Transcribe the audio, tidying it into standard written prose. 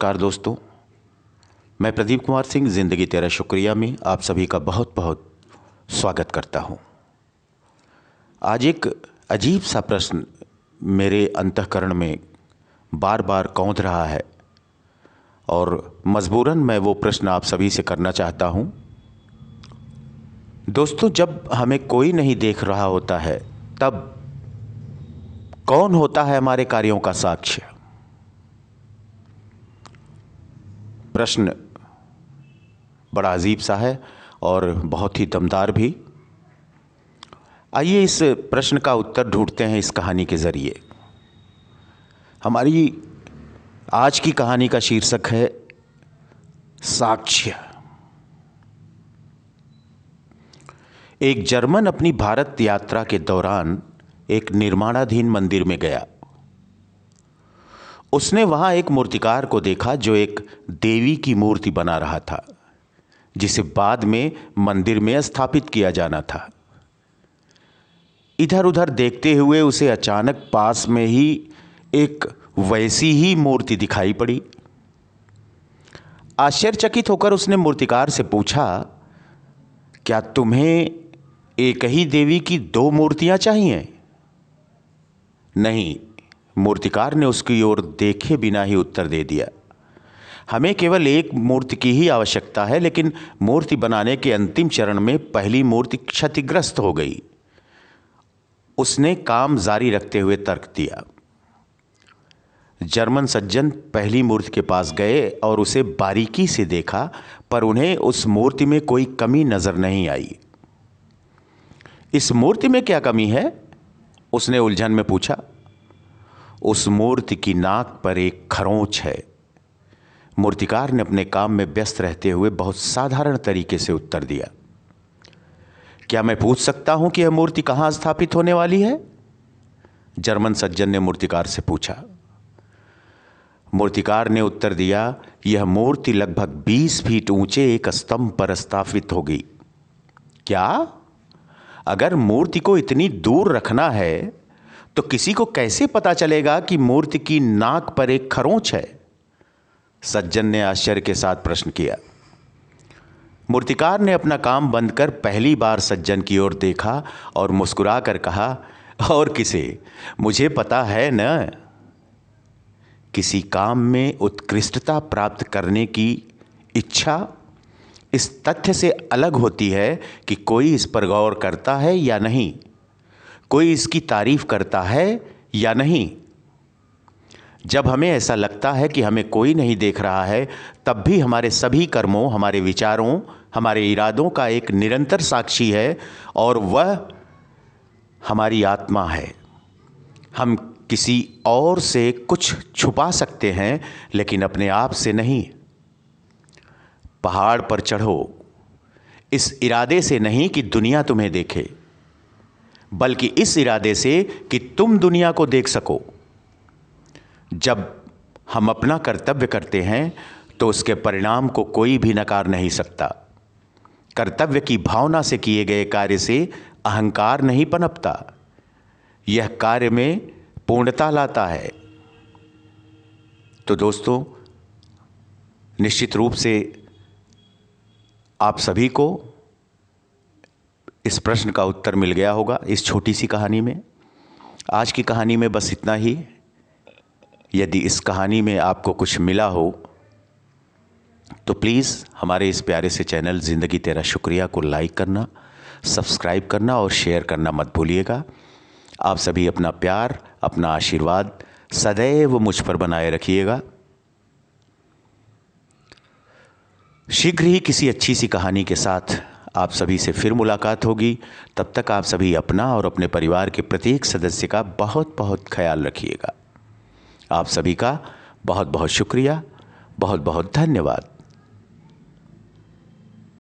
नमस्कार दोस्तों, मैं प्रदीप कुमार सिंह ज़िंदगी तेरा शुक्रिया में आप सभी का बहुत बहुत स्वागत करता हूं। आज एक अजीब सा प्रश्न मेरे अंतःकरण में बार बार कौंध रहा है और मजबूरन मैं वो प्रश्न आप सभी से करना चाहता हूं। दोस्तों, जब हमें कोई नहीं देख रहा होता है तब कौन होता है हमारे कार्यों का साक्ष्य? प्रश्न बड़ा अजीब सा है और बहुत ही दमदार भी। आइए इस प्रश्न का उत्तर ढूंढते हैं इस कहानी के जरिए। हमारी आज की कहानी का शीर्षक है साक्ष्य। एक जर्मन अपनी भारत यात्रा के दौरान एक निर्माणाधीन मंदिर में गया। उसने वहां एक मूर्तिकार को देखा जो एक देवी की मूर्ति बना रहा था, जिसे बाद में मंदिर में स्थापित किया जाना था। इधर उधर देखते हुए उसे अचानक पास में ही एक वैसी ही मूर्ति दिखाई पड़ी। आश्चर्यचकित होकर उसने मूर्तिकार से पूछा, क्या तुम्हें एक ही देवी की दो मूर्तियां चाहिए? नहीं, मूर्तिकार ने उसकी ओर देखे बिना ही उत्तर दे दिया। हमें केवल एक मूर्ति की ही आवश्यकता है, लेकिन मूर्ति बनाने के अंतिम चरण में पहली मूर्ति क्षतिग्रस्त हो गई। उसने काम जारी रखते हुए तर्क दिया। जर्मन सज्जन पहली मूर्ति के पास गए और उसे बारीकी से देखा, पर उन्हें उस मूर्ति में कोई कमी नजर नहीं आई। इस मूर्ति में क्या कमी है? उसने उलझन में पूछा। उस मूर्ति की नाक पर एक खरोंच है। मूर्तिकार ने अपने काम में व्यस्त रहते हुए बहुत साधारण तरीके से उत्तर दिया। क्या मैं पूछ सकता हूं कि यह मूर्ति कहां स्थापित होने वाली है? जर्मन सज्जन ने मूर्तिकार से पूछा। मूर्तिकार ने उत्तर दिया, यह मूर्ति लगभग 20 फीट ऊंचे एक स्तंभ पर स्थापित होगी। क्या? अगर मूर्ति को इतनी दूर रखना है तो किसी को कैसे पता चलेगा कि मूर्ति की नाक पर एक खरोंच है? सज्जन ने आश्चर्य के साथ प्रश्न किया। मूर्तिकार ने अपना काम बंद कर पहली बार सज्जन की ओर देखा और मुस्कुराकर कहा, और किसे, मुझे पता है न। किसी काम में उत्कृष्टता प्राप्त करने की इच्छा इस तथ्य से अलग होती है कि कोई इस पर गौर करता है या नहीं, कोई इसकी तारीफ करता है या नहीं। जब हमें ऐसा लगता है कि हमें कोई नहीं देख रहा है, तब भी हमारे सभी कर्मों, हमारे विचारों, हमारे इरादों का एक निरंतर साक्षी है, और वह हमारी आत्मा है। हम किसी और से कुछ छुपा सकते हैं, लेकिन अपने आप से नहीं। पहाड़ पर चढ़ो इस इरादे से नहीं कि दुनिया तुम्हें देखे, बल्कि इस इरादे से कि तुम दुनिया को देख सको। जब हम अपना कर्तव्य करते हैं तो उसके परिणाम को कोई भी नकार नहीं सकता। कर्तव्य की भावना से किए गए कार्य से अहंकार नहीं पनपता, यह कार्य में पूर्णता लाता है। तो दोस्तों, निश्चित रूप से आप सभी को इस प्रश्न का उत्तर मिल गया होगा इस छोटी सी कहानी में। आज की कहानी में बस इतना ही। यदि इस कहानी में आपको कुछ मिला हो तो प्लीज़ हमारे इस प्यारे से चैनल ज़िंदगी तेरा शुक्रिया को लाइक करना, सब्सक्राइब करना और शेयर करना मत भूलिएगा। आप सभी अपना प्यार, अपना आशीर्वाद सदैव मुझ पर बनाए रखिएगा। शीघ्र ही किसी अच्छी सी कहानी के साथ आप सभी से फिर मुलाकात होगी। तब तक आप सभी अपना और अपने परिवार के प्रत्येक सदस्य का बहुत बहुत ख्याल रखिएगा। आप सभी का बहुत बहुत शुक्रिया, बहुत बहुत धन्यवाद।